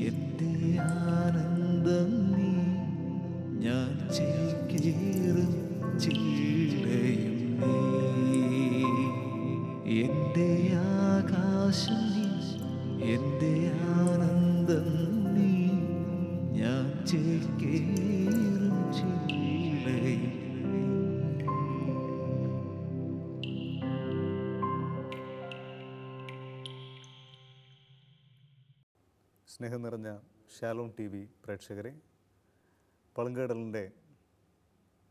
എൻ്റെ ആനന്ദം നീ, ഞാൻ ചേക്കേറും ചില്ലയും നീ, എൻ്റെ ആകാശം നീ, എൻ്റെ ആനന്ദം നീ, ഞാൻ ചേക്കേറും ചില്ലയും. സ്നേഹം നിറഞ്ഞ ഷാലോം ടി വി പ്രേക്ഷകരെ, പളുങ്കടലിൻ്റെ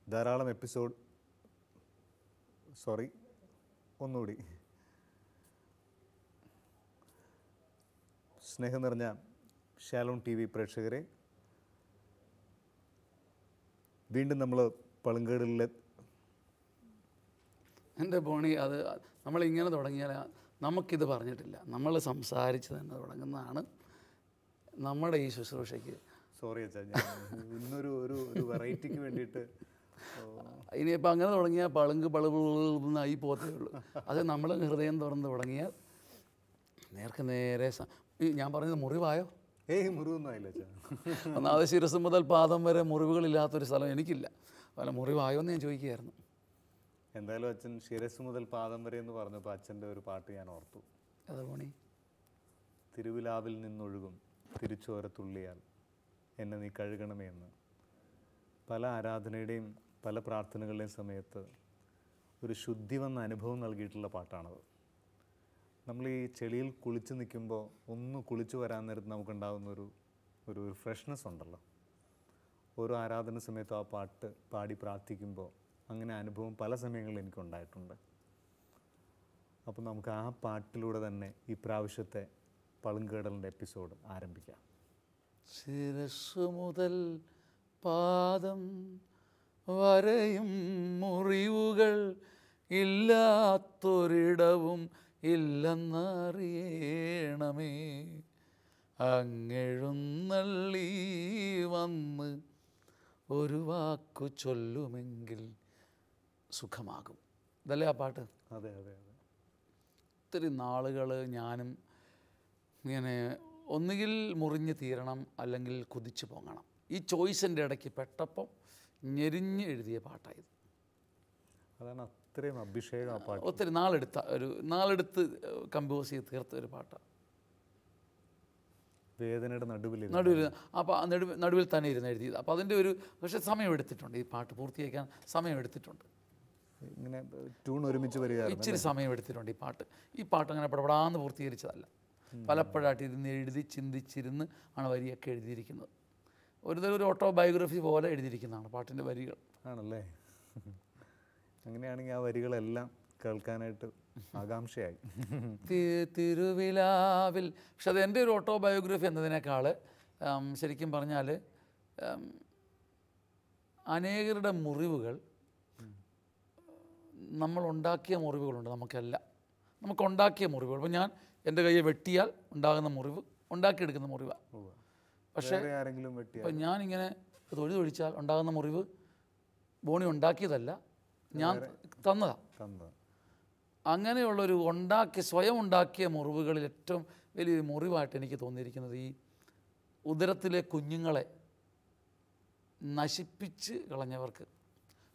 ധാരാളം എപ്പിസോഡ് ഒന്നുകൂടി സ്നേഹം നിറഞ്ഞ ഷാലോം ടി വി പ്രേക്ഷകരെ, വീണ്ടും നമ്മൾ പളുങ്കടലിലെ എൻ്റെ ബോണി, അത് നമ്മളിങ്ങനെ തുടങ്ങിയാൽ നമുക്കിത് പറഞ്ഞിട്ടില്ല, നമ്മൾ സംസാരിച്ച് തന്നെ തുടങ്ങുന്നതാണ് നമ്മുടെ ഈ ശുശ്രൂഷയ്ക്ക്. സോറി അച്ഛാ, ഞാൻ ഇന്നൊരു ഒരു വെറൈറ്റിക്ക് വേണ്ടിയിട്ട്. ഇനിയിപ്പോൾ അങ്ങനെ തുടങ്ങിയാൽ പളുന്നായി പോത്തേ ഉള്ളൂ. അത് നമ്മൾ ഹൃദയം തുറന്ന് തുടങ്ങിയാൽ നേരെ ഞാൻ പറഞ്ഞത് മുറിവായോ? മുറിവൊന്നും ആയില്ല അച്ഛാ. ഒന്നാമത് ശിരസ് മുതൽ പാദം വരെ മുറിവുകളില്ലാത്തൊരു സ്ഥലം എനിക്കില്ല. അല്ല, മുറിവായോ എന്ന് ഞാൻ ചോദിക്കുകയായിരുന്നു. എന്തായാലും അച്ഛൻ ശിരസ് മുതൽ പാദം വരെ എന്ന് പറഞ്ഞപ്പോൾ അച്ഛൻ്റെ ഒരു പാട്ട് ഞാൻ ഓർത്തു. അതാ പോണി. തിരുവിലാവിൽ നിന്നൊഴുകും തിരിച്ചോരത്തുള്ളിയാൽ എന്നെ നീ കഴുകണമേ എന്ന്. പല ആരാധനയുടെയും പല പ്രാർത്ഥനകളുടെയും സമയത്ത് ഒരു ശുദ്ധി വന്ന അനുഭവം നൽകിയിട്ടുള്ള പാട്ടാണത്. നമ്മൾ ഈ ചെളിയിൽ കുളിച്ച് നിൽക്കുമ്പോൾ ഒന്ന് കുളിച്ച് വരാൻ നേരത്ത് നമുക്കുണ്ടാകുന്ന ഒരു ഫ്രഷ്നെസ് ഉണ്ടല്ലോ. ഓരോ ആരാധന സമയത്തും ആ പാട്ട് പാടി പ്രാർത്ഥിക്കുമ്പോൾ അങ്ങനെ അനുഭവം പല സമയങ്ങളിൽ എനിക്കുണ്ടായിട്ടുണ്ട്. അപ്പോൾ നമുക്ക് ആ പാട്ടിലൂടെ തന്നെ ഈ പ്രാവശ്യത്തെ പളുങ്കടലിൻ്റെ എപ്പിസോഡ് ആരംഭിക്കാം. ശിരസ്സു മുതൽ പാദം വരെയും മുറിവുകൾ, ഇല്ലാത്തൊരിടവും ഇല്ലെന്നറിയണമേ. അങ്ങെഴുന്നള്ളി വന്ന് ഒരു വാക്കു ചൊല്ലുമെങ്കിൽ സുഖമാകും. ഇതല്ലേ ആ പാട്ട്? അതെ അതെ അതെ. ഒത്തിരി നാളുകൾ ഞാനും ഇങ്ങനെ ഒന്നുകിൽ മുറിഞ്ഞ് തീരണം, അല്ലെങ്കിൽ കുതിച്ചു പൊങ്ങണം. ഈ ചോയ്സിൻ്റെ ഇടയ്ക്ക് പെട്ടപ്പം ഞെരിഞ്ഞ് എഴുതിയ പാട്ടായത്. അതാണ് അത്രയും അഭിഷേകം ആ പാട്ട്. ഒത്തിരി നാളെടുത്ത് കമ്പോസ് ചെയ്ത് തീർത്ത ഒരു പാട്ടാണ്. വേദനയുടെ നടുവിൽ അപ്പോൾ നടുവിൽ തന്നെ ഇരുന്ന് എഴുതിയത്. അപ്പോൾ അതിൻ്റെ പക്ഷേ സമയമെടുത്തിട്ടുണ്ട്. ഈ പാട്ട് പൂർത്തിയാക്കാൻ സമയമെടുത്തിട്ടുണ്ട്. ഇങ്ങനെ ട്യൂൺ ഒരുമിച്ച് വരിക ഇച്ചിരി സമയമെടുത്തിട്ടുണ്ട് ഈ പാട്ട് അങ്ങനെ പടപടാന്ന് പൂർത്തീകരിച്ചതല്ല. പലപ്പോഴായിട്ട് ഇരുന്ന് എഴുതി ചിന്തിച്ചിരുന്ന് ആണ് വരിയൊക്കെ എഴുതിയിരിക്കുന്നത്. ഒരു ഓട്ടോബയോഗ്രഫി പോലെ എഴുതിയിരിക്കുന്നതാണ് പാട്ടിൻ്റെ വരികൾ. ആണല്ലേ? അങ്ങനെയാണെങ്കിൽ ആ വരികളെല്ലാം കേൾക്കാനായിട്ട് ആകാംക്ഷയായി. തിരുവിലാവിൽ. പക്ഷെ അത് എൻ്റെ ഒരു ഓട്ടോബയോഗ്രഫി എന്നതിനേക്കാൾ ശരിക്കും പറഞ്ഞാൽ അനേകരുടെ മുറിവുകൾ, നമ്മളുണ്ടാക്കിയ മുറിവുകളുണ്ട്. നമുക്കുണ്ടാക്കിയ മുറിവുകൾ. അപ്പോൾ ഞാൻ എൻ്റെ കയ്യെ വെട്ടിയാൽ ഉണ്ടാകുന്ന മുറിവ് ഉണ്ടാക്കിയെടുക്കുന്ന മുറിവാണ്. പക്ഷേ ഇപ്പം ഞാനിങ്ങനെ തൊഴിച്ചാൽ ഉണ്ടാകുന്ന മുറിവ് ബോണി ഉണ്ടാക്കിയതല്ല, ഞാൻ തന്നതാണ്. അങ്ങനെയുള്ളൊരു സ്വയം ഉണ്ടാക്കിയ മുറിവുകളിൽ ഏറ്റവും വലിയൊരു മുറിവായിട്ട് എനിക്ക് തോന്നിയിരിക്കുന്നത് ഈ ഉദരത്തിലെ കുഞ്ഞുങ്ങളെ നശിപ്പിച്ച് കളഞ്ഞവർക്ക്.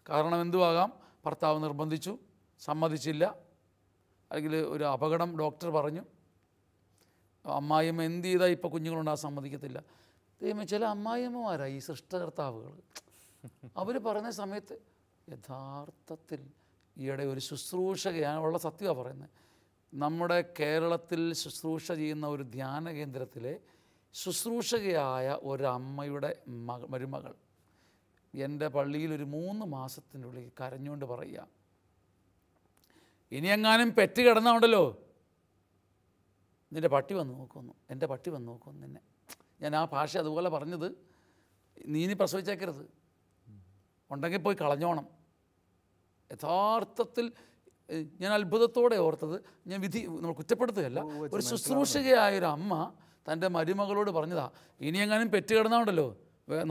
കാരണം എന്തുവാകാം, ഭർത്താവ് നിർബന്ധിച്ചു, സമ്മതിച്ചില്ല, അല്ലെങ്കിൽ ഒരു അപകടം ഡോക്ടർ പറഞ്ഞു, അമ്മായിയമ്മ എന്ത് ചെയ്താൽ ഇപ്പോൾ കുഞ്ഞുങ്ങളുണ്ടാകാൻ സമ്മതിക്കത്തില്ല. ദൈവമേ, ചില അമ്മായിയമ്മമാരായി ഈ സൃഷ്ടകർത്താവുകൾ. അവർ പറയുന്ന സമയത്ത് യഥാർത്ഥത്തിൽ ഈയിടെ ഒരു ശുശ്രൂഷകയാണുള്ള സത്യമാണ് പറയുന്നത്. നമ്മുടെ കേരളത്തിൽ ശുശ്രൂഷ ചെയ്യുന്ന ഒരു ധ്യാന കേന്ദ്രത്തിലെ ശുശ്രൂഷകയായ ഒരമ്മയുടെ മരുമകൾ എൻ്റെ പള്ളിയിൽ ഒരു 3 മാസത്തിനുള്ളിൽ കരഞ്ഞുകൊണ്ട് പറയുക, ഇനിയെങ്ങാനും പെറ്റ് കിടന്നുണ്ടല്ലോ നിൻ്റെ പട്ടി വന്ന് നോക്കുന്നു, എൻ്റെ പട്ടി വന്ന് നോക്കുന്നു നിന്നെ. ഞാൻ ആ ഭാഷ അതുപോലെ പറഞ്ഞത്, നീ പ്രസവിച്ചേക്കരുത്, ഉണ്ടെങ്കിൽ പോയി കളഞ്ഞോണം. യഥാർത്ഥത്തിൽ ഞാൻ അത്ഭുതത്തോടെ ഓർത്തത്, ഞാൻ നമ്മൾ കുറ്റപ്പെടുത്തുകയല്ല, ഒരു ശുശ്രൂഷകയായൊരു അമ്മ തൻ്റെ മരുമകളോട് പറഞ്ഞതാ, ഇനിയെങ്ങാനും പെറ്റ് കിടന്നുണ്ടല്ലോ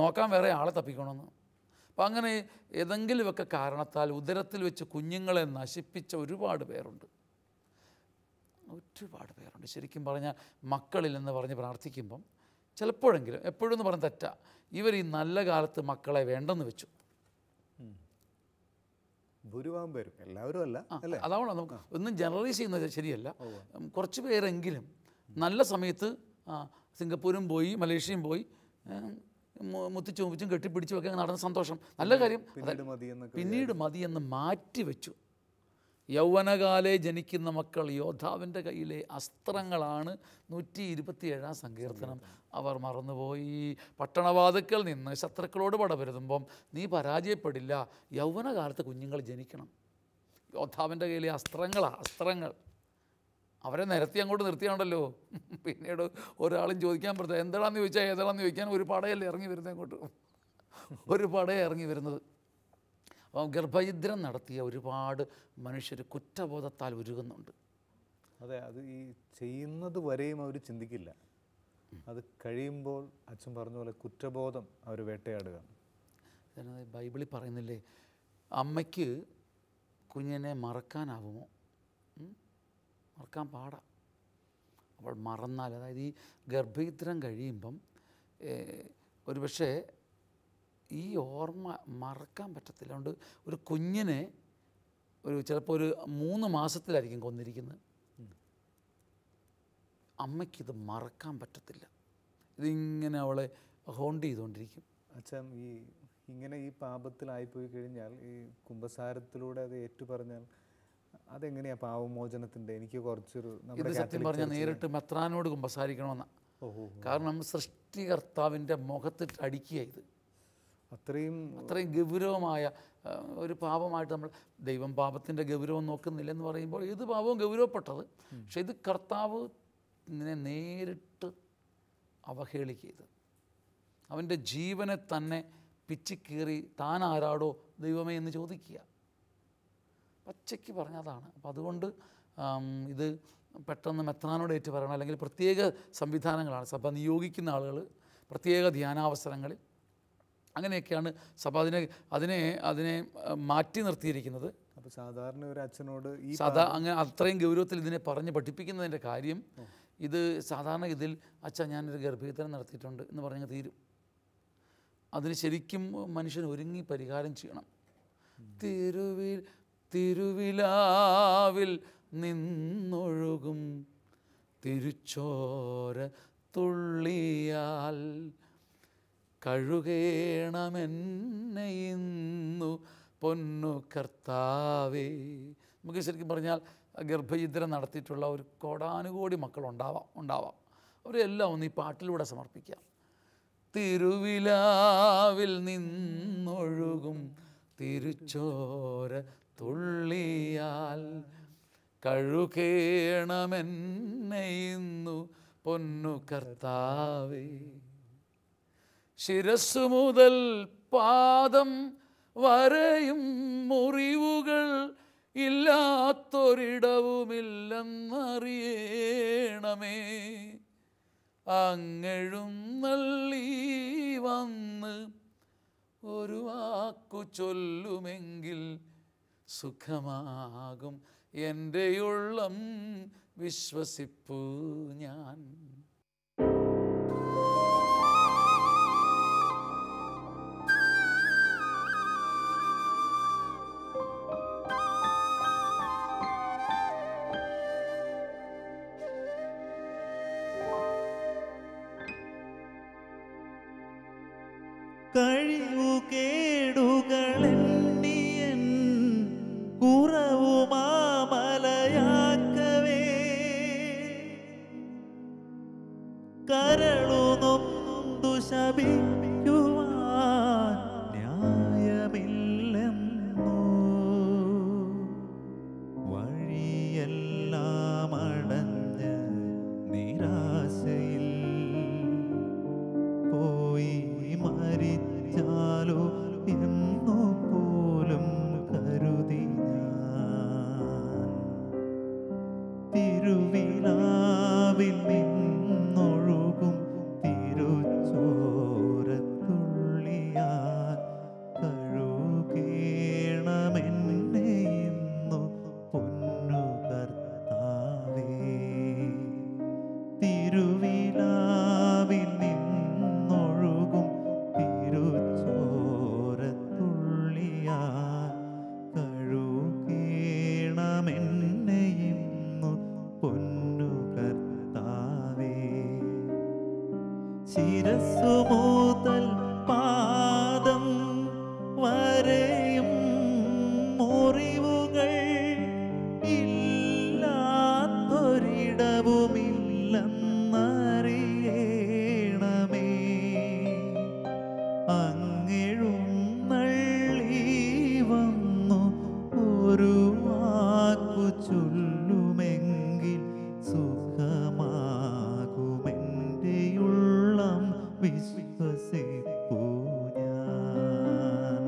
നോക്കാൻ വേറെ ആളെ തപ്പിക്കണമെന്ന്. അപ്പം അങ്ങനെ ഏതെങ്കിലുമൊക്കെ കാരണത്താൽ ഉദരത്തിൽ വെച്ച് കുഞ്ഞുങ്ങളെ നശിപ്പിച്ച ഒരുപാട് പേരുണ്ട്. ശരിക്കും പറഞ്ഞാൽ മക്കളില്ലെന്ന് പറഞ്ഞ് പ്രാർത്ഥിക്കുമ്പം ചിലപ്പോഴെങ്കിലും, എപ്പോഴും എന്ന് പറഞ്ഞാൽ തെറ്റാ, ഇവർ ഈ നല്ല കാലത്ത് മക്കളെ വേണ്ടെന്ന് വെച്ചു. ഭൂരിഭാഗം പേരും, എല്ലാവരും അല്ല അല്ലേ? അതാണ് നമുക്ക് ഒന്നും ജനറലൈസ് ചെയ്യുന്നത് ശരിയല്ല. കുറച്ച് പേരെങ്കിലും നല്ല സമയത്ത് സിംഗപ്പൂരും പോയി മലേഷ്യയും പോയി മുത്തിച്ചും മുപ്പിച്ചും കെട്ടിപ്പിടിച്ചും ഒക്കെ നടന്ന സന്തോഷം, നല്ല കാര്യം. പിന്നീട് മതിയെന്ന് മാറ്റിവെച്ചു. യൗവനകാലെ ജനിക്കുന്ന മക്കൾ യോദ്ധാവിൻ്റെ കയ്യിലെ അസ്ത്രങ്ങളാണ്. 127 സങ്കീർത്തനം അവർ മറന്നുപോയി. പട്ടണവാതുക്കൾ നിന്ന് ശത്രുക്കളോട് പടപൊരുതുമ്പം നീ പരാജയപ്പെടില്ല. യൗവനകാലത്ത് കുഞ്ഞുങ്ങൾ ജനിക്കണം. യോദ്ധാവിൻ്റെ കയ്യിലെ അസ്ത്രങ്ങൾ അവരെ നിരത്തി അങ്ങോട്ട് നിർത്തിയാണല്ലോ. പിന്നീട് ഒരാളും ചോദിക്കാൻ പറ്റില്ല എന്താണെന്ന് ചോദിച്ചാൽ ഏതാണെന്ന് ചോദിക്കാൻ ഒരു പടയല്ലേ ഇറങ്ങി വരുന്നത്, അങ്ങോട്ട് ഒരു പടയെ ഇറങ്ങി വരുന്നത്. അപ്പം ഗർഭഛിദ്രം നടത്തിയ ഒരുപാട് മനുഷ്യർ കുറ്റബോധത്താൽ ഉരുകുന്നുണ്ട്. അതെ, അത് ഈ ചെയ്യുന്നത് വരെയും അവർ ചിന്തിക്കില്ല. അത് കഴിയുമ്പോൾ അച്ഛൻ പറഞ്ഞ പോലെ കുറ്റബോധം അവർ വേട്ടയാടുക. ബൈബിളിൽ പറയുന്നില്ലേ, അമ്മയ്ക്ക് കുഞ്ഞിനെ മറക്കാനാവുമോ? മറക്കാൻ പാടാം. അപ്പോൾ മറന്നാൽ, അതായത് ഈ ഗർഭഛിദ്രം കഴിയുമ്പം ഒരുപക്ഷെ ഈ ഓർമ്മ മറക്കാൻ പറ്റത്തില്ല. അതുകൊണ്ട് ഒരു കുഞ്ഞിനെ ചിലപ്പോൾ ഒരു 3 മാസത്തിലായിരിക്കും കൊന്നിരിക്കുന്നത്. അമ്മയ്ക്കിത് മറക്കാൻ പറ്റത്തില്ല. ഇതിങ്ങനെ അവളെ ഹോണ്ട് ചെയ്തുകൊണ്ടിരിക്കും. അച്ഛൻ ഇങ്ങനെ ഈ പാപത്തിലായിപ്പോയി കഴിഞ്ഞാൽ ഈ കുമ്പസാരത്തിലൂടെ അത് ഏറ്റുപറഞ്ഞാൽ അതെങ്ങനെയാണ് പാവമോചനത്തിൻ്റെ? എനിക്ക് കുറച്ചൊരു ഇത് സത്യം പറഞ്ഞാൽ നേരിട്ട് മെത്രാനോട് കുമ്പസാരിക്കണമെന്നാണ്. കാരണം സൃഷ്ടികർത്താവിൻ്റെ മുഖത്തിട്ട് അടിക്കുക. ഇത് അത്രയും ഗൗരവമായ ഒരു പാപമായിട്ട് നമ്മൾ, ദൈവം പാപത്തിൻ്റെ ഗൗരവം നോക്കുന്നില്ലെന്ന് പറയുമ്പോൾ ഏത് പാപവും ഗൗരവപ്പെട്ടത്. പക്ഷെ ഇത് കർത്താവ് ഇങ്ങനെ നേരിട്ട് അവഹേളിക്കരുത്. അവൻ്റെ ജീവനെ തന്നെ പിച്ചിക്കീറി താൻ ആരാടോ ദൈവമേ എന്ന് ചോദിക്കുക. പച്ചയ്ക്ക് പറഞ്ഞതാണ്. അപ്പം അതുകൊണ്ട് ഇത് പെട്ടെന്ന് മെത്രാനോട് ഏറ്റു പറയണം. അല്ലെങ്കിൽ പ്രത്യേക സംവിധാനങ്ങളാണ് സഭ നിയോഗിക്കുന്ന ആളുകൾ, പ്രത്യേക ധ്യാനാവസരങ്ങളിൽ. അങ്ങനെയൊക്കെയാണ് സഭ അതിനെ മാറ്റി നിർത്തിയിരിക്കുന്നത്. അപ്പോൾ സാധാരണ ഒരു അച്ഛനോട് അങ്ങനെ അത്രയും ഗൗരവത്തിൽ ഇതിനെ പറഞ്ഞ് പഠിപ്പിക്കുന്നതിൻ്റെ കാര്യം, ഇത് സാധാരണ ഇതിൽ അച്ഛൻ ഞാനൊരു ഗർഭഛിദ്രം നടത്തിയിട്ടുണ്ട് എന്ന് പറഞ്ഞ് തീരും. അതിന് ശരിക്കും മനുഷ്യൻ ഒരുങ്ങി പരിഹാരം ചെയ്യണം. തിരുവിലാവിൽ നിന്നൊഴുകും തിരുച്ചോര തുള്ളിയാൽ കഴുകേണമെന്നെ ഇന്നു പൊന്നു കർത്താവേ. നമുക്ക് ശരിക്കും പറഞ്ഞാൽ ഗർഭഛിദ്രം നടത്തിയിട്ടുള്ള ഒരു കോടാനുകോടി മക്കളുണ്ടാവാം. അവരെല്ലാം ഒന്ന് ഈ പാട്ടിലൂടെ സമർപ്പിക്കാം. തിരുവിലാവിൽ നിന്നൊഴുകും തിരുച്ചോര തുള്ളിയാൽ കഴുകേണമെന്നെ ഇന്നു പൊന്നു കർത്താവേ. ശിരസ്സു മുതൽ പാദം വരെയും മുറിവുകൾ ഇല്ലാത്തൊരിടവുമില്ലെന്നറിയണമേ. അങ്ങെഴുന്നള്ളി വന്ന് ഒരു വാക്കു ചൊല്ലുമെങ്കിൽ സുഖമാകും എൻ്റെ ഉള്ളം, വിശ്വസിപ്പു ഞാൻ. കഴിവുകേടുകളെണ്ണിയൻ കുറവുമാമലയാക്കവേ കരളുനൊന്തു ശപിക്കുവാൻ ന്യായമില്ലെന്നു വഴിയെല്ലാം അടഞ്ഞ് നിരാശയിൽ പോയി മരിച്ചാലോ ശിരസ്സു മുതൽ പാദം വരെയും മുറിവുകൾ ഇല്ലാത്തൊരിടവുമില്ലെന്നറിയണമേ. അങ്ങെഴുന്നള്ളി വന്നു ഒരു വാക്കു ചൊല്ലുമെങ്കിൽ സുഖമാകുമെൻ്റെയുള്ളം വിശ്വസിപ്പൂ ഞാൻ.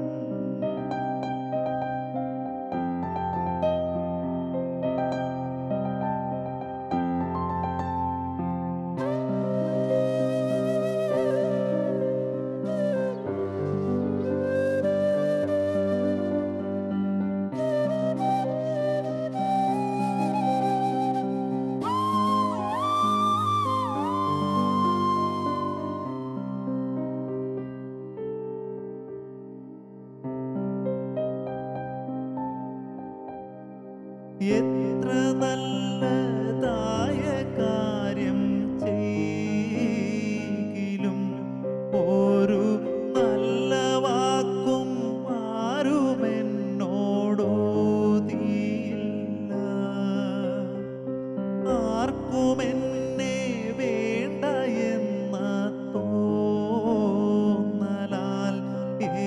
എത്ര നല്ലതായ കാര്യം ചെയ്യിലും ഒരു നല്ല വാക്കും ആരുമെന്നോടോതിയില്ല. ആർക്കുമെന്നെ വേണ്ട എന്ന തോന്നലാൽ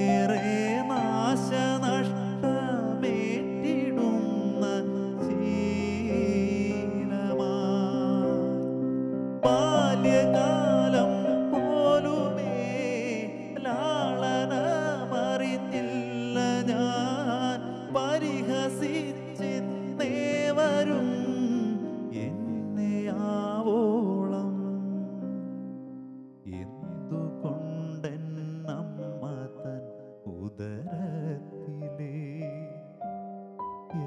ഏറെ നാശനഷ്ടമേറ്റിടുന്ന ശീലമാ. ബാല്യകാലം പോലുമേ ലാളനമറിഞ്ഞില്ല ഞാൻ. പരിഹസിച്ചിന്നേവരും എന്നെ ആവോളം. എന്തുകൊണ്ടെന്നമ്മ തൻ ഉദരത്തിലേ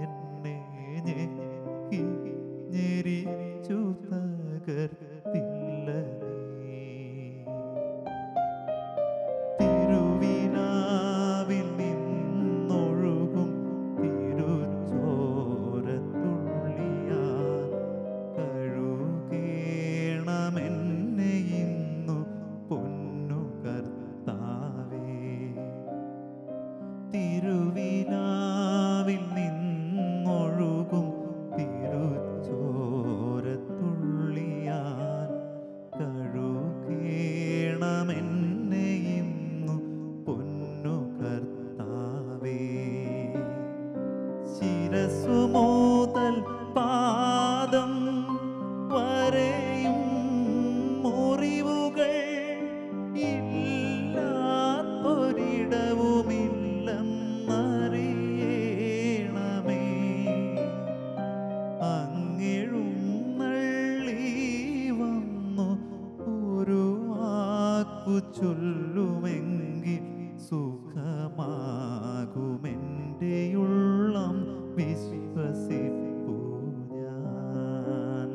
എന്നെ ഞെക്കി ഞെരിച്ചു തകർത്തില്ല നീ. തിരുവിലാവിൽ നിന്നൊഴുകും തിരുച്ചോരത്തുള്ളിയാൽ കഴുകേണമെന്നെ ഇന്നു പൊന്നു കർത്താവേ. തിരുവിലാവിൽ നിന്നൊഴുകും തിരുച്ചോരത്തുള്ളിയാൽ കഴുകേണമെന്നെ ഇന്നു പൊന്നു കർത്താവേ. ശിരസ്സു മുതൽ പാദം വരെയും മുറിവുകൾ ഇല്ലാത്തൊരിടവുമില്ലെന്നറിയണമേ. അങ്ങെഴുന്നള്ളി വന്നു ഒരു വാക്കു ചൊല്ലുമെങ്കിൽ സുഖമാകുമെൻ്റെയുള്ളം വിശ്വസിപ്പൂ ഞാൻ.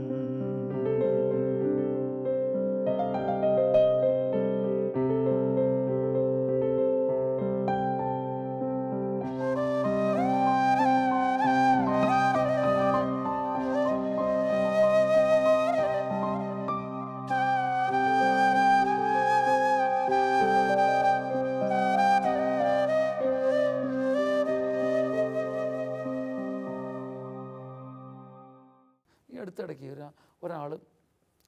ഈ അടുത്തിടയ്ക്ക് ഒരാൾ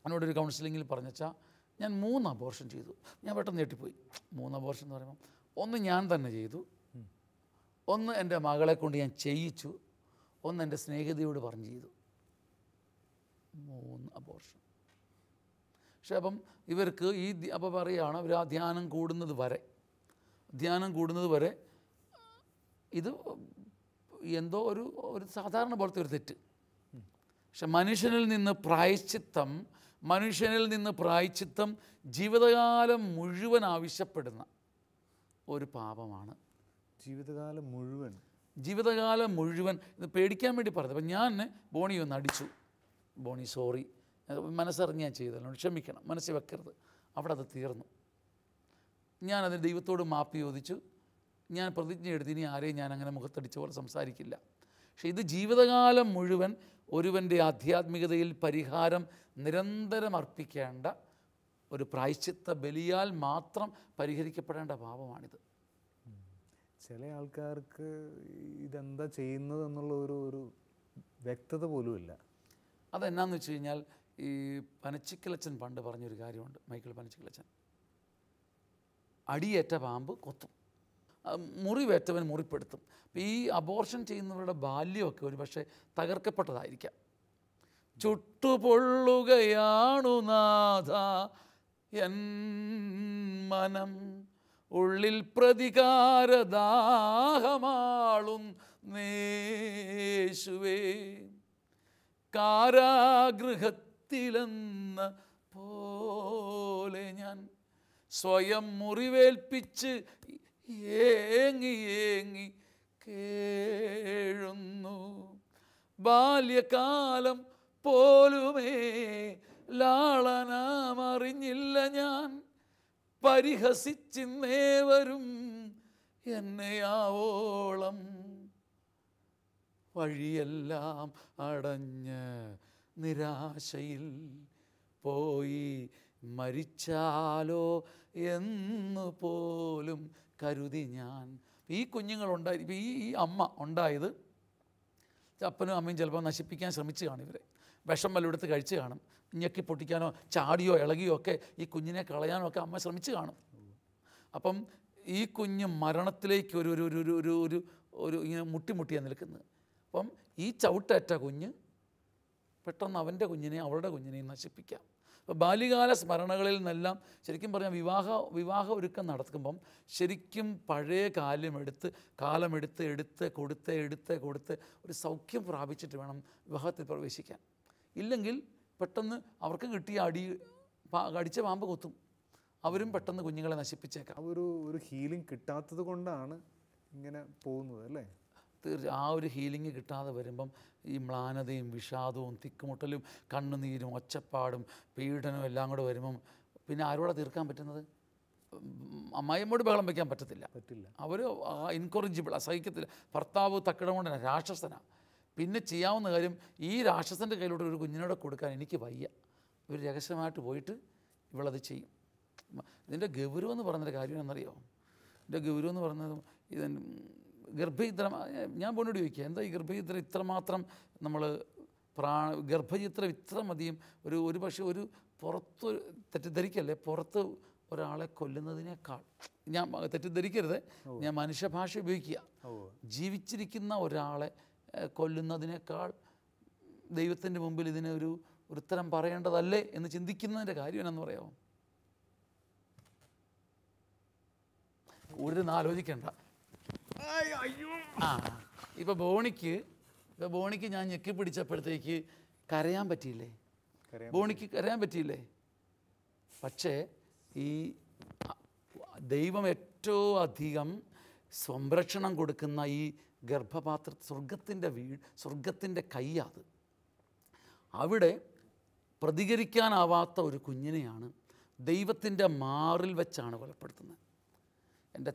എന്നോടൊരു കൗൺസിലിങ്ങിൽ പറഞ്ഞാൽ ഞാൻ 3 അബോർഷൻ ചെയ്തു. ഞാൻ പെട്ടെന്ന് ഞെട്ടിപ്പോയി. 3 അബോർഷൻ എന്ന് പറയുമ്പോൾ ഒന്ന് ഞാൻ തന്നെ ചെയ്തു, ഒന്ന് എൻ്റെ മകളെ കൊണ്ട് ഞാൻ ചെയ്യിച്ചു, ഒന്ന് എൻ്റെ സ്നേഹിതയോട് പറഞ്ഞ് ചെയ്തു. 3 അബോർഷൻ. പക്ഷെ അപ്പം ഇവർക്ക് അപ്പോൾ പറയുകയാണ് അവർ ആ ധ്യാനം കൂടുന്നത് വരെ ഇത് എന്തോ ഒരു സാധാരണ പോലത്തെ ഒരു തെറ്റ്. പക്ഷെ മനുഷ്യനിൽ നിന്ന് പ്രായശ്ചിത്തം ജീവിതകാലം മുഴുവൻ ആവശ്യപ്പെടുന്ന ഒരു പാപമാണ്. ജീവിതകാലം മുഴുവൻ ഇത് പേടിക്കാൻ വേണ്ടി പറഞ്ഞത്. അപ്പം ഞാൻ ബോണി ഒന്ന് അടിച്ചു. ബോണി സോറി, മനസ്സറിഞ്ഞ് ഞാൻ ചെയ്തല്ലോ, ക്ഷമിക്കണം, മനസ്സിൽ വെക്കരുത്. അവിടെ അത് തീർന്നു. ഞാനതിന് ദൈവത്തോട് മാപ്പ് ചോദിച്ചു. ഞാൻ പ്രതിജ്ഞ എടുത്ത് ഇനി ആരെയും ഞാൻ അങ്ങനെ മുഖത്തടിച്ച പോലെ സംസാരിക്കില്ല. പക്ഷേ ഇത് ജീവിതകാലം മുഴുവൻ ഒരുവൻ്റെ ആധ്യാത്മികതയിൽ പരിഹാരം നിരന്തരം അർപ്പിക്കേണ്ട ഒരു പ്രായശ്ചിത്ത ബലിയാൽ മാത്രം പരിഹരിക്കപ്പെടേണ്ട പാപമാണിത്. ചില ആൾക്കാർക്ക് ഇതെന്താ ചെയ്യുന്നത് എന്നുള്ള ഒരു വ്യക്തത പോലുമില്ല. അതെന്നാന്ന് വെച്ച് കഴിഞ്ഞാൽ ഈ പനച്ചിക്കലച്ചൻ പണ്ട് പറഞ്ഞൊരു കാര്യമുണ്ട്. മൈക്കിൾ പനച്ചിക്കലച്ചൻ, അടിയേറ്റ പാമ്പ് കൊത്തും, മുറിവേറ്റവൻ മുറിപ്പെടുത്തും. ഈ അബോർഷൻ ചെയ്യുന്നവരുടെ ബാല്യമൊക്കെ ഒരു പക്ഷേ തകർക്കപ്പെട്ടതായിരിക്കാം. ചുട്ടുപൊള്ളുകയാണു നാഥ എൻ മനം, ഉള്ളിൽ പ്രതികാരദാഹമാളും നേശുവേ, കാരാഗൃഹത്തിലെന്ന പോലെ ഞാൻ സ്വയം മുറിവേൽപ്പിച്ച് ഏങ്ങി ഏങ്ങി കേഴുന്നു. ബാല്യകാലം പോലുമേ ലാളനമറിഞ്ഞില്ല ഞാൻ, പരിഹസിച്ചിന്നേവരും എന്നെയാവോളം. വഴിയെല്ലാം അടഞ്ഞ് നിരാശയിൽ പോയി മരിച്ചാലോ എന്ന് പോലും കരുതി ഞാൻ. ഈ കുഞ്ഞുങ്ങളുണ്ടായി, ഈ അമ്മ ഉണ്ടായത് അപ്പനും അമ്മയും ചിലപ്പോൾ നശിപ്പിക്കാൻ ശ്രമിച്ച് കാണും. ഇവരെ വിഷം വല്ലതും എടുത്ത് കഴിച്ച് കാണും. ഞെക്കി പൊട്ടിക്കാനോ ചാടിയോ ഇളകിയോ ഒക്കെ ഈ കുഞ്ഞിനെ കളയാനോ ഒക്കെ അമ്മ ശ്രമിച്ച് കാണും. അപ്പം ഈ കുഞ്ഞ് മരണത്തിലേക്ക് ഒരു ഒരു ഒരു ഒരു ഒരു ഒരു ഇങ്ങനെ മുട്ടിയാണ് നിൽക്കുന്നത്. അപ്പം ഈ ചവിട്ടേറ്റ കുഞ്ഞ് പെട്ടെന്ന് അവൻ്റെ കുഞ്ഞിനെയും അവളുടെ കുഞ്ഞിനെയും നശിപ്പിക്കാം. അപ്പോൾ ബാല്യകാല സ്മരണകളിൽ നിന്നെല്ലാം ശരിക്കും പറഞ്ഞാൽ വിവാഹ ഒരുക്കം നടക്കുമ്പം ശരിക്കും പഴയ കാലമെടുത്ത് കൊടുത്ത് ഒരു സൗഖ്യം പ്രാപിച്ചിട്ട് വേണം വിവാഹത്തിൽ പ്രവേശിക്കാൻ. ഇല്ലെങ്കിൽ പെട്ടെന്ന് അവർക്ക് കിട്ടിയ അടിച്ച പാമ്പ് കൊത്തും, അവരും പെട്ടെന്ന് കുഞ്ഞുങ്ങളെ നശിപ്പിച്ചേക്കാം. ഒരു ഹീലിംഗ് കിട്ടാത്തത് കൊണ്ടാണ് ഇങ്ങനെ പോകുന്നത് അല്ലേ? ആ ഒരു ഹീലിംഗ് കിട്ടാതെ വരുമ്പം ഈ മ്ലാനതയും വിഷാദവും തിക്കുമുട്ടലും കണ്ണുനീരും ഒച്ചപ്പാടും പീഡനവും എല്ലാം കൂടെ വരുമ്പം പിന്നെ ആരോടെ തീർക്കാൻ പറ്റുന്നത്? അമ്മായിയമ്മോട് ബഹളം വയ്ക്കാൻ പറ്റില്ല. അവർ ഇൻകൊറിജിബിൾ, അസഹിക്കത്തില്ല. ഭർത്താവ് തക്കിടം കൊണ്ട് തന്നെ രാക്ഷസനാണ്. പിന്നെ ചെയ്യാവുന്ന കാര്യം ഈ രാക്ഷസൻ്റെ കയ്യിലോട്ട് ഒരു കുഞ്ഞിനോട് കൊടുക്കാൻ എനിക്ക് വയ്യ. ഇവർ രഹസ്യമായിട്ട് പോയിട്ട് ഇവളത് ചെയ്യും. ഇതിൻ്റെ ഗൗരവം എന്ന് പറഞ്ഞൊരു കാര്യം എന്നറിയാമോ? ഇതിൻ്റെ ഗൗരവം എന്ന് പറയുന്നത് ഇത് ഗർഭചിത്രം. ഞാൻ പോണോട് ചോദിക്കുക, എന്താ ഈ ഗർഭചിത്രം ഇത്രമാത്രം നമ്മൾ ഗർഭചിത്രം ഇത്ര മതിയും ഒരു പക്ഷേ ഒരു പുറത്ത് തെറ്റിദ്ധരിക്കല്ലേ, പുറത്ത് ഒരാളെ കൊല്ലുന്നതിനേക്കാൾ, ഞാൻ തെറ്റിദ്ധരിക്കരുത്, ഞാൻ മനുഷ്യഭാഷ ഉപയോഗിക്കുക, ജീവിച്ചിരിക്കുന്ന ഒരാളെ കൊല്ലുന്നതിനേക്കാൾ ദൈവത്തിൻ്റെ മുമ്പിൽ ഇതിനൊരു ഉത്തരം പറയേണ്ടതല്ലേ എന്ന് ചിന്തിക്കുന്നതിൻ്റെ കാര്യം എന്നു പറയാമോ? ഒരു ആലോചിക്കണ്ട. ഇപ്പോൾ ബോണിക്ക് ഞാൻ ഞെക്കി പിടിച്ചപ്പോഴത്തേക്ക് കരയാൻ പറ്റിയില്ലേ? ബോണിക്ക് കരയാൻ പറ്റിയില്ലേ? പക്ഷേ ഈ ദൈവം ഏറ്റവും അധികം സംരക്ഷണം കൊടുക്കുന്ന ഈ ഗർഭപാത്ര സ്വർഗത്തിൻ്റെ കൈയത്. അവിടെ പ്രതികരിക്കാനാവാത്ത ഒരു കുഞ്ഞിനെയാണ് ദൈവത്തിൻ്റെ മാറിൽ വെച്ചാണ് കൊലപ്പെടുത്തുന്നത്. എൻ്റെ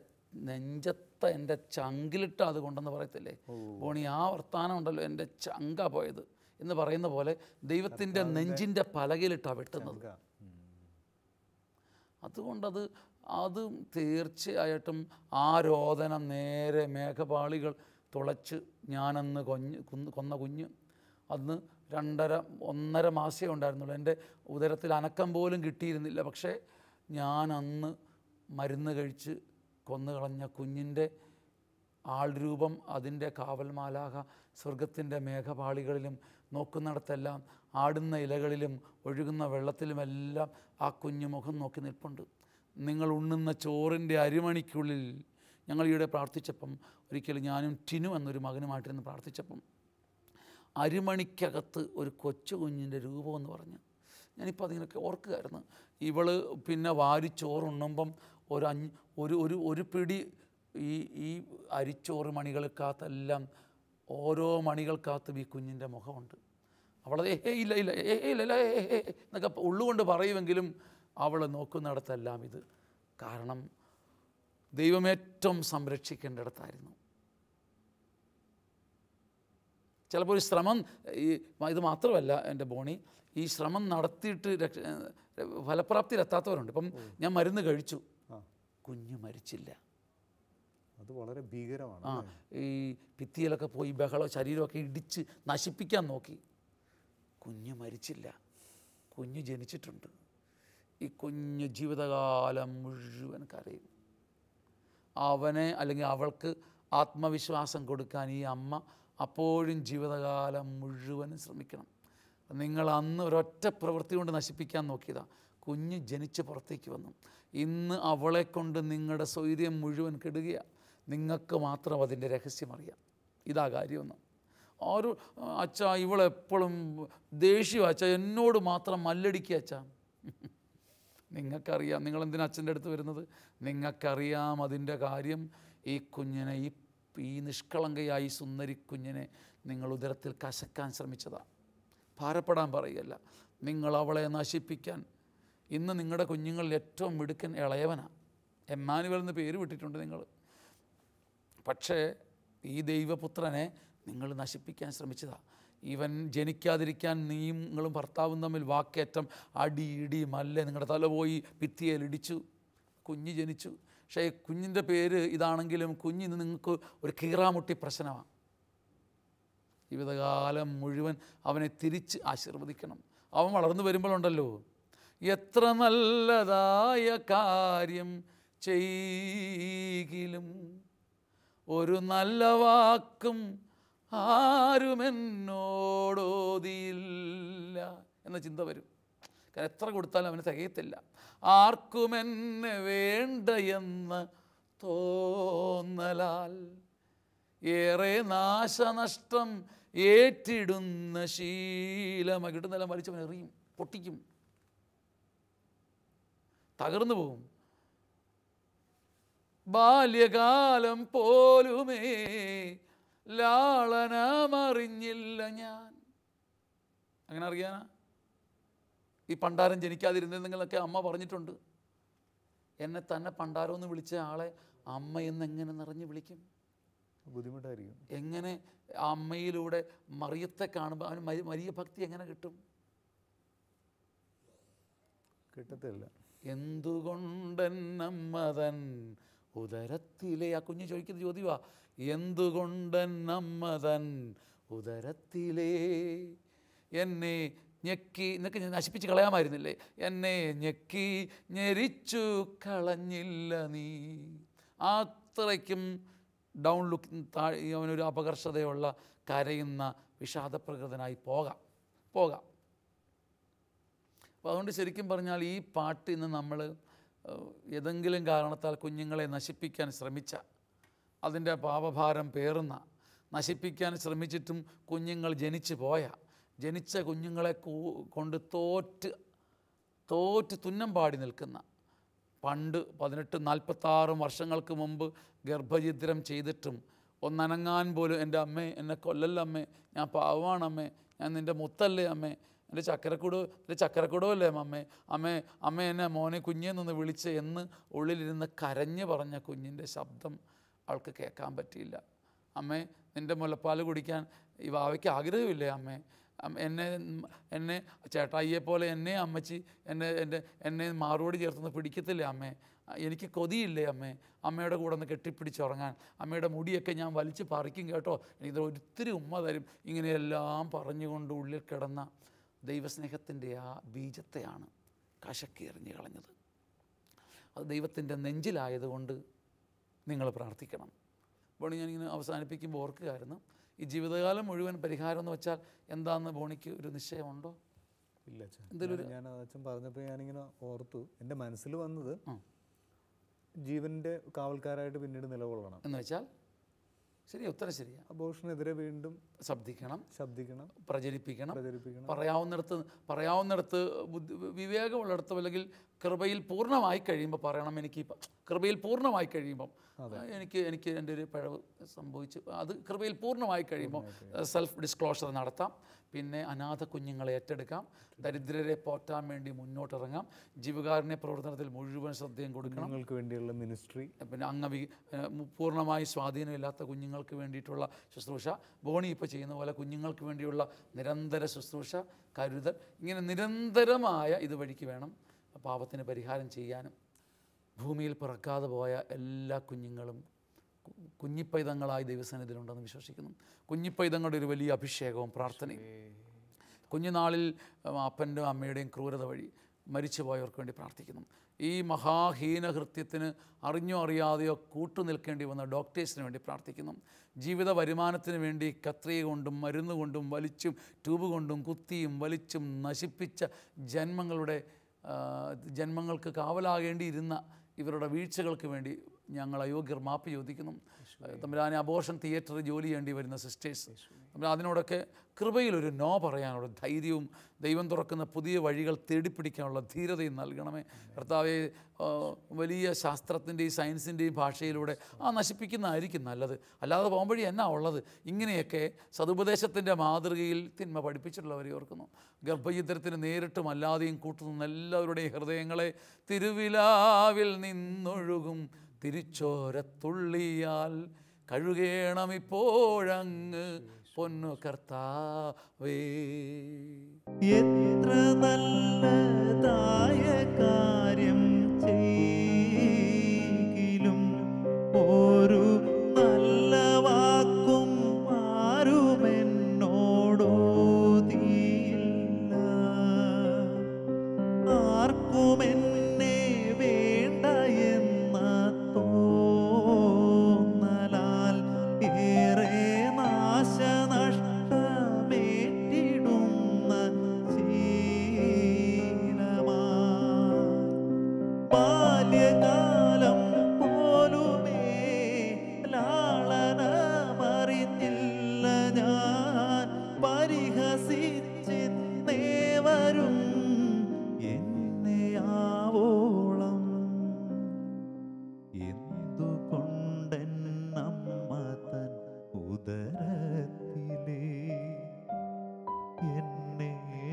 നെഞ്ചത്ത എൻ്റെ ചങ്കിലിട്ട് അത് കൊണ്ടെന്ന് പറയത്തില്ലേ ബോണി, ആ വർത്താനം ഉണ്ടല്ലോ, എൻ്റെ ചങ്ക പോയത് എന്ന് പറയുന്ന പോലെ ദൈവത്തിൻ്റെ നെഞ്ചിൻ്റെ പലകയിലിട്ടാണ് വെട്ടുന്നത്. അതുകൊണ്ടത് തീർച്ചയായിട്ടും ആ രോദനം നേരെ മേഘപാളികൾ തുളച്ച് ഞാനന്ന് കൊന്ന കുഞ്ഞ് അന്ന് 1.5 മാസമേ ഉണ്ടായിരുന്നുള്ളൂ. എൻ്റെ ഉദരത്തിൽ അനക്കം പോലും കിട്ടിയിരുന്നില്ല. പക്ഷേ ഞാനന്ന് മരുന്ന് കഴിച്ച് കൊന്നുകളഞ്ഞ കുഞ്ഞിൻ്റെ ആൾരൂപം അതിൻ്റെ കാവൽ മാലാഖ സ്വർഗത്തിൻ്റെ മേഘപാളികളിലും നോക്കുന്നിടത്തെല്ലാം ആടുന്ന ഇലകളിലും ഒഴുകുന്ന വെള്ളത്തിലുമെല്ലാം ആ കുഞ്ഞു മുഖം നോക്കി നിൽപ്പുണ്ട്. നിങ്ങൾ ഉണ്ണുന്ന ചോറിൻ്റെ അരിമണിക്കുള്ളിൽ ഞങ്ങൾ ഈയിടെ പ്രാർത്ഥിച്ചപ്പം, ഒരിക്കലും ഞാനും ടിനു എന്നൊരു മകനുമായിട്ടിരുന്ന് പ്രാർത്ഥിച്ചപ്പം, അരിമണിക്കകത്ത് ഒരു കൊച്ചു കുഞ്ഞിൻ്റെ രൂപമെന്ന് പറഞ്ഞ് ഞാനിപ്പോൾ അതിനൊക്കെ ഓർക്കുകയായിരുന്നു. ഇവള് പിന്നെ വാരിച്ചോറുണ്ണുമ്പം ഒരു പിടി ഈ അരിച്ചോറ് മണികൾക്കകത്തെല്ലാം ഓരോ മണികൾക്കകത്തും ഈ കുഞ്ഞിൻ്റെ മുഖമുണ്ട്. അവളത് ഇല്ല എന്നൊക്കെ ഉള്ളുകൊണ്ട് പറയുമെങ്കിലും അവൾ നോക്കുന്നിടത്തെല്ലാം ഇത്. കാരണം ദൈവം ഏറ്റവും സംരക്ഷിക്കേണ്ടിടത്തായിരുന്നു. ചിലപ്പോൾ ഒരു ശ്രമം, ഇത് മാത്രമല്ല എൻ്റെ ബോണി, ഈ ശ്രമം നടത്തിയിട്ട് ഫലപ്രാപ്തിയിലെത്താത്തവരുണ്ട്. ഇപ്പം ഞാൻ മരുന്ന് കഴിച്ചു, കുഞ്ഞ് മരിച്ചില്ല. അത് വളരെ ഭീകരമാണ്. ഈ ഭിത്തിയിലൊക്കെ പോയി ബഹളം, ശരീരമൊക്കെ ഇടിച്ച് നശിപ്പിക്കാൻ നോക്കി, കുഞ്ഞ് മരിച്ചില്ല, കുഞ്ഞ് ജനിച്ചിട്ടുണ്ട്. ഈ കുഞ്ഞ് ജീവിതകാലം മുഴുവൻ കരയും. അവനെ അല്ലെങ്കിൽ അവൾക്ക് ആത്മവിശ്വാസം കൊടുക്കാൻ ഈ അമ്മ അപ്പോഴും ജീവിതകാലം മുഴുവനും ശ്രമിക്കണം. നിങ്ങൾ അന്ന് ഒരൊറ്റ പ്രവൃത്തി കൊണ്ട് നശിപ്പിക്കാൻ നോക്കിയതാണ്, കുഞ്ഞ് ജനിച്ച് പുറത്തേക്ക് വന്നു. ഇന്ന് അവളെ കൊണ്ട് നിങ്ങളുടെ സ്വൈര്യം മുഴുവൻ കെടുകയാണ്. നിങ്ങൾക്ക് മാത്രം അതിൻ്റെ രഹസ്യം അറിയാം. ഇതാ കാര്യമൊന്ന്. ആരും അച്ഛാ ഇവളെപ്പോഴും ദേഷ്യം അച്ഛാ, എന്നോട് മാത്രം മല്ലടിക്കുക അച്ഛാ. നിങ്ങൾക്കറിയാം നിങ്ങളെന്തിനാ അച്ഛൻ്റെ അടുത്ത് വരുന്നത്? നിങ്ങൾക്കറിയാം അതിൻ്റെ കാര്യം. ഈ കുഞ്ഞിനെ, ഈ നിഷ്കളങ്കയായി സുന്ദരി കുഞ്ഞിനെ നിങ്ങൾ ഉദരത്തിൽ കശക്കാൻ ശ്രമിച്ചതാണ്. ഭാരപ്പെടാൻ പറയുകയല്ല, നിങ്ങൾ അവളെ നശിപ്പിക്കാൻ. ഇന്ന് നിങ്ങളുടെ കുഞ്ഞുങ്ങളിൽ ഏറ്റവും മിടുക്കൻ ഇളയവനാണ്. എമ്മാനുവൽ എന്ന് പേര് വിട്ടിട്ടുണ്ട് നിങ്ങൾ. പക്ഷേ ഈ ദൈവപുത്രനെ നിങ്ങൾ നശിപ്പിക്കാൻ ശ്രമിച്ചതാണ്. ഇവൻ ജനിക്കാതിരിക്കാൻ നീയും നിങ്ങളും ഭർത്താവും തമ്മിൽ വാക്കേറ്റം, അടി ഇടി മല്ല, നിങ്ങളുടെ തല പോയി ഭിത്തിയിലിടിച്ചു, കുഞ്ഞ് ജനിച്ചു. പക്ഷേ കുഞ്ഞിൻ്റെ പേര് ഇതാണെങ്കിലും കുഞ്ഞിന്ന് നിങ്ങൾക്ക് ഒരു കീറാമുട്ടി പ്രശ്നമാണ്. ജീവിതകാലം മുഴുവൻ അവനെ തിരിച്ച് ആശീർവദിക്കണം. അവൻ വളർന്നു വരുമ്പോഴുണ്ടല്ലോ, എത്ര നല്ലതായ കാര്യം ചെയ്യിലും ഒരു നല്ല വാക്കും ആരുമെന്നോടോതിയില്ല എന്ന ചിന്ത വരും. കാരണം എത്ര കൊടുത്താലും അവന് തികയത്തില്ല. ആർക്കും എന്നെ വേണ്ട എന്ന് തോന്നലാൽ ഏറെ നാശനഷ്ടം ഏറ്റിടുന്ന ശീലം കിട്ടുന്നെല്ലാം വലിച്ചവൻ എറിയും, പൊട്ടിക്കും, തകർന്നു പോകും. ബാല്യകാലം പോലുമേ ലാളനമറിഞ്ഞില്ല ഞാൻ. അങ്ങനെ അറിയാനാ? ഈ പണ്ടാരം ജനിക്കാതിരുന്നെന്നൊക്കെ അമ്മ പറഞ്ഞിട്ടുണ്ട്. എന്നെ തന്നെ പണ്ടാരം എന്ന് വിളിച്ച ആളെ അമ്മ എന്നെങ്ങനെ നിറഞ്ഞു വിളിക്കും? ബുദ്ധിമുട്ടായിരിക്കും. എങ്ങനെ അമ്മയിലൂടെ മറിയത്തെ കാണുമ്പോൾ അവന് മരിയ ഭക്തി എങ്ങനെ കിട്ടും? കിട്ടത്തില്ല. എന്തുകൊണ്ടെന്നമ്മതൻ ഉദരത്തിലെ, ആ കുഞ്ഞ് ചോദിക്കുന്ന ചോദ്യവാ, എന്തുകൊണ്ടെന്നമ്മതൻ ഉദരത്തിലെ എന്നെ ഞെക്കി, എന്നൊക്കെ നശിപ്പിച്ച് കളയാമായിരുന്നില്ലേ? എന്നെ ഞെക്കി ഞെരിച്ചു കളഞ്ഞില്ല നീ. അത്രയ്ക്കും ഡൗൺ ലുക്ക്, അവനൊരു അപകർഷതയുള്ള കരയുന്ന വിഷാദപ്രകൃതനായി പോകാം. അപ്പോൾ അതുകൊണ്ട് ശരിക്കും പറഞ്ഞാൽ ഈ പാട്ട് ഇന്ന് നമ്മൾ ഏതെങ്കിലും കാരണത്താൽ കുഞ്ഞുങ്ങളെ നശിപ്പിക്കാൻ ശ്രമിച്ച, അതിൻ്റെ പാപഭാരം പേറുന്ന, നശിപ്പിക്കാൻ ശ്രമിച്ചിട്ടും കുഞ്ഞുങ്ങൾ ജനിച്ച കുഞ്ഞുങ്ങളെ കൊണ്ട് തോറ്റ് തുന്നം പാടി നിൽക്കുന്ന, പണ്ട് 18-46 വർഷങ്ങൾക്ക് മുമ്പ് ഗർഭഛിദ്രം ചെയ്തിട്ടും ഒന്നനങ്ങാൻ പോലും, എൻ്റെ അമ്മേ എന്നെ കൊല്ലല്ല അമ്മേ, ഞാൻ പാവമാണമ്മേ, ഞാൻ നിൻ്റെ മുത്തല്ലേ അമ്മേ, എൻ്റെ ചക്കരക്കുടവല്ലേ അമ്മേ എന്നെ മോനെ കുഞ്ഞെന്നൊന്ന് വിളിച്ച് എന്ന് ഉള്ളിലിരുന്ന് കരഞ്ഞ് പറഞ്ഞ കുഞ്ഞിൻ്റെ ശബ്ദം അവൾക്ക് കേൾക്കാൻ പറ്റിയില്ല. അമ്മേ നിൻ്റെ മുലപ്പാൽ കുടിക്കാൻ ഈ വാവയ്ക്ക് ആഗ്രഹമില്ലേ അമ്മേ? എന്നെ ചേട്ടായിയെപ്പോലെ എന്നെ അമ്മച്ചി എന്നെ മാറോട് ചേർത്തൊന്ന് പിടിക്കത്തില്ലേ അമ്മേ? എനിക്ക് കൊതിയില്ലേ അമ്മേ അമ്മയുടെ കൂടെ ഒന്ന് കെട്ടിപ്പിടിച്ചുറങ്ങാൻ? അമ്മയുടെ മുടിയൊക്കെ ഞാൻ വലിച്ച് പറിക്കും കേട്ടോ, എനിക്കിത് ഒത്തിരി ഉമ്മ തരും. ഇങ്ങനെയെല്ലാം പറഞ്ഞുകൊണ്ട് ഉള്ളിൽ കിടന്ന ദൈവസ്നേഹത്തിൻ്റെ ആ ബീജത്തെയാണ് കശക്കി എറിഞ്ഞ് കളഞ്ഞത്. അത് ദൈവത്തിൻ്റെ നെഞ്ചിലായതുകൊണ്ട് നിങ്ങൾ പ്രാർത്ഥിക്കണം. ബോണി ഞാനിങ്ങനെ അവസാനിപ്പിക്കുമ്പോൾ ഓർക്കുകയായിരുന്നു, ഈ ജീവിതകാലം മുഴുവൻ പരിഹാരം എന്ന് വെച്ചാൽ എന്താണെന്ന് ബോണിക്ക് ഒരു നിശ്ചയമുണ്ടോ? ഇല്ല അച്ഛൻ. എന്തെങ്കിലും ഞാൻ അച്ഛൻ പറഞ്ഞപ്പോൾ ഞാനിങ്ങനെ ഓർത്തു, എൻ്റെ മനസ്സിൽ വന്നത് ജീവൻ്റെ കാവൽക്കാരായിട്ട് പിന്നീട് നിലകൊള്ളണം എന്ന് വെച്ചാൽ ശരിയാ, ഉത്തരം ശരിയാ. അബോർഷനെതിരെ വീണ്ടും ശബ്ദിക്കണം, പ്രചരിപ്പിക്കണം. പറയാവുന്നിടത്ത് വിവേകമുള്ളിടത്ത്, അല്ലെങ്കിൽ കൃപയിൽ പൂർണ്ണമായി കഴിയുമ്പോൾ പറയണം. കൃപയിൽ പൂർണ്ണമായി കഴിയുമ്പം എനിക്ക് എൻ്റെ ഒരു പിഴവ് സംഭവിച്ചു, അത് കൃപയിൽ പൂർണ്ണമായി കഴിയുമ്പോൾ സെൽഫ് ഡിസ്ക്ലോഷർ നടത്താം. പിന്നെ അനാഥ കുഞ്ഞുങ്ങളെ ഏറ്റെടുക്കാം, ദരിദ്രരെ പോറ്റാൻ വേണ്ടി മുന്നോട്ടിറങ്ങാം, ജീവകാരുണ്യ പ്രവർത്തനത്തിൽ മുഴുവൻ ശ്രദ്ധയും കൊടുക്കണം. നിങ്ങൾക്ക് വേണ്ടിയുള്ള മിനിസ്ട്രി, പിന്നെ പൂർണ്ണമായി സ്വാധീനമില്ലാത്ത കുഞ്ഞുങ്ങൾക്ക് വേണ്ടിയിട്ടുള്ള ശുശ്രൂഷ, ബോണി ഇപ്പോൾ ചെയ്യുന്ന പോലെ കുഞ്ഞുങ്ങൾക്ക് വേണ്ടിയുള്ള നിരന്തര ശുശ്രൂഷ, കരുതൽ, ഇങ്ങനെ നിരന്തരമായ ഇതുവഴിക്ക് വേണം പാപത്തിന് പരിഹാരം ചെയ്യാനും. ഭൂമിയിൽ പിറക്കാതെ പോയ എല്ലാ കുഞ്ഞുങ്ങളും കുഞ്ഞിപ്പൈതങ്ങളായി ദൈവസന്നിധിയിലുണ്ടെന്ന് വിശ്വസിക്കുന്നു. കുഞ്ഞിപ്പൈതങ്ങളുടെ ഒരു വലിയ അഭിഷേകവും പ്രാർത്ഥനയും. കുഞ്ഞുനാളിൽ അപ്പൻ്റെയും അമ്മയുടെയും ക്രൂരത വഴി മരിച്ചുപോയവർക്ക് വേണ്ടി പ്രാർത്ഥിക്കുന്നു. ഈ മഹാഹീനകൃത്യത്തിന് അറിഞ്ഞോ അറിയാതെയോ കൂട്ടുനിൽക്കേണ്ടി വന്ന ഡോക്ടേഴ്സിന് വേണ്ടി പ്രാർത്ഥിക്കുന്നു. ജീവിത വരുമാനത്തിന് വേണ്ടി കത്രിക കൊണ്ടും മരുന്ന് കൊണ്ടും വലിച്ചും ട്യൂബ് കൊണ്ടും കുത്തിയും വലിച്ചും നശിപ്പിച്ച ജന്മങ്ങൾക്ക് കാവലാകേണ്ടിയിരുന്ന ഇവരുടെ വീഴ്ചകൾക്ക് വേണ്ടി ഞങ്ങൾ അയോഗ്യർ മാപ്പ് ചോദിക്കുന്നു. തമ്പുരാനെ, അബോർഷൻ തിയേറ്ററിൽ ജോലി ചെയ്യേണ്ടി വരുന്ന സിസ്റ്റേഴ്സ്, അതിനോടൊക്കെ കൃപയിലൊരു നോ പറയാനുള്ള ധൈര്യവും ദൈവം തുറക്കുന്ന പുതിയ വഴികൾ തേടിപ്പിടിക്കാനുള്ള ധീരതയും നൽകണമേ കർത്താവേ. വലിയ ശാസ്ത്രത്തിൻ്റെയും സയൻസിൻ്റെയും ഭാഷയിലൂടെ നശിപ്പിക്കുന്നതായിരിക്കും നല്ലത്, അല്ലാതെ പോകുമ്പോഴേ എന്നാ ഉള്ളത്. ഇങ്ങനെയൊക്കെ സതുപദേശത്തിൻ്റെ മാതൃകയിൽ തിന്മ പഠിപ്പിച്ചിട്ടുള്ളവരെ ഓർക്കുന്നു. ഗർഭചിത്രത്തിന് നേരിട്ടും അല്ലാതെയും കൂട്ടുന്ന എല്ലാവരുടെയും ഹൃദയങ്ങളെ തിരുവിലാവിൽ നിന്നൊഴുകും തിരിച്ചോരത്തുള്ളിയാൽ കഴുകേണമിപ്പോഴങ്ങ് പൊന്നു കർത്താവേ. എത്ര നല്ലതായ കാര്യം ചെയ്യിലും ഒരു നല്ല വാക്കും ആരുമെന്നോടോതിയില്ല. ആർക്കുമെന്നെ വേണ്ട എന്ന തോന്നലാൽ ഏറെ നാശനഷ്ടമേറ്റിടുന്ന ബാല്യകാലം പോലുമേ ലാളനമറിഞ്ഞില്ല ഞാൻ. പരിഹസിച്ചിന്നേവരും എന്നെ ആവോളം. എന്തുകൊണ്ടെന്നമ്മ തൻ ഉദരത്തിലേ എന്നെ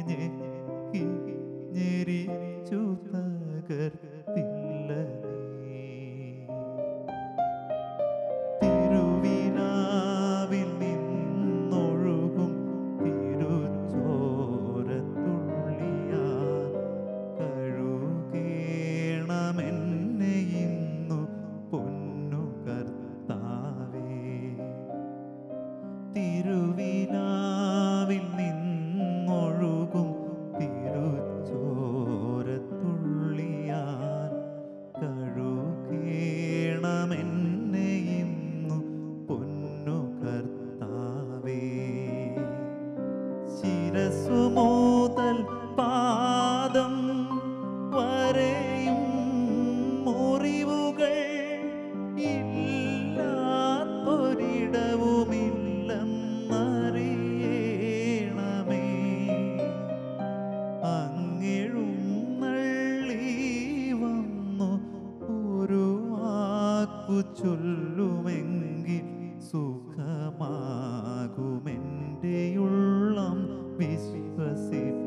ഞെക്കി ഞെരിച്ചു തകർത്തില്ല നീ. തിരുവിലാവിൽ നിന്നൊഴുകും തിരുച്ചോരത്തുള്ളിയാൽ കഴുകേണമെന്നെ ഇന്നു പൊന്നു കർത്താവേ. തിരുവിലാവിൽ നിന്നൊഴുകും തിരുച്ചോരത്തുള്ളിയാൽ കഴുകേണമെന്നെ ഇന്നു പൊന്നു കർത്താവേ. ശിരസ്സു മുതൽ പാദം വരെയും മുറിവുകൾ ഇല്ലാത്തൊരിടവുമില്ലെന്നറിയണമേ. അങ്ങെഴുന്നള്ളി വന്നു ഒരു വാക്കു ചൊല്ലുമെങ്കിൽ സുഖമാകുമെൻ്റെ ഉള്ളം വിശ്വസിപ്പ